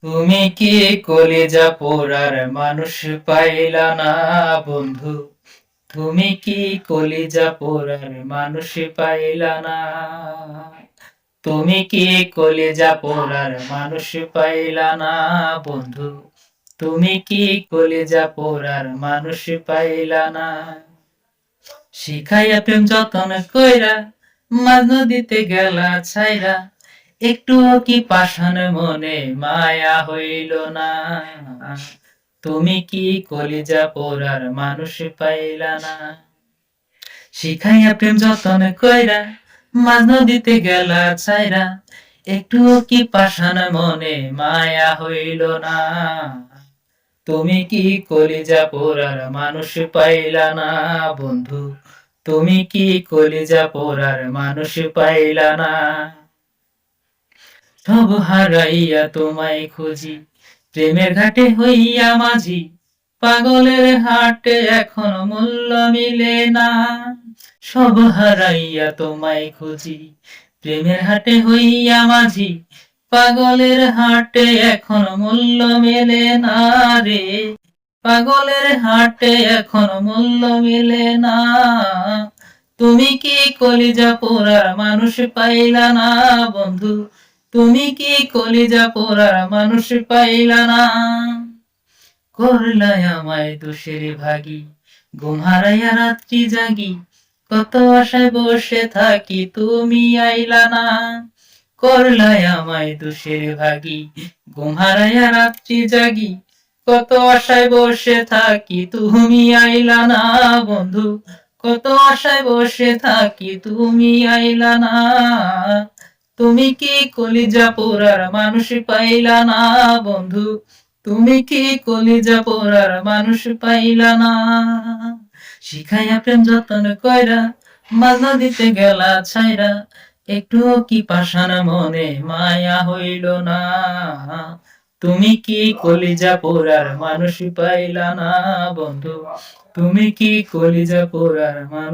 তুমি কি কলিজা পোড়ার মানুষ পাইলা না বন্ধু? তুমি কি কলিজা পোড়ার মানুষ পাইলা না? তুমি কি কলিজা পোড়ার মানুষ পাইলা না বন্ধু? তুমি কি কলিজা পোড়ার মানুষ পাইলা না? শিখাইয়া প্রেম যতন কইরা মাঝ নদীতে গেলা ছাইরা, একটুও কি পাষাণ মনে মায়া হইল না? তুমি কি কলিজা পোড়ার মানুষ পাইলা না? শিখাইয়া প্রেম যতন কইরা মাঝ নদীতে গেলা ছাইরা, একটুও কি পাষাণ মনে মায়া হইল না? তুমি কি কলিজা পোড়ার মানুষ পাইলা না বন্ধু? তুমি কি কলিজা পোড়ার মানুষ পাইলা না? সব হারাইয়া তোমায় খুঁজি, প্রেমের ঘাটে হইয়া মাঝি, পাগলের হাটে এখন মূল্য মিলে না। সব হারাইয়া তোমায় খুঁজি, প্রেমের হাটে হইয়া মাঝি, পাগলের হাটে এখন মূল্য মেলে না রে। পাগলের হাটে এখন মূল্য মেলে না। তুমি কি কলিজা পোড়ার মানুষ পাইলা না বন্ধু? তুমি কি কলিজা পোড়ার মানুষ পাইলা না? করলাই আমায় দোষের ভাগী, ঘুম হারাইয়া রাত্রি জাগি, কত আশায় বসে থাকি তুমি আইলা না। করলাই আমায় দোষের ভাগী, ঘুম হারাইয়া রাত্রি জাগি, কত আশায় বসে থাকি তুমি আইলা না বন্ধু। কত আশায় বসে থাকি তুমি আইলা না। তুমি কি কলিজা পোড়ার মানুষ পাইলা না বন্ধু? তুমি কি কলিজা পোড়ার মানুষ পাইলা না? শিখাইয়া প্রেম যতন কইরা মাঝ নদীতে গেলা ছাইরা, একটুও কি পাষাণ মনে মায়া হইল না? তুমি কি কলিজা পোড়ার মানুষ পাইলা না বন্ধু? তুমি কি কলিজা পোড়ার মানুষ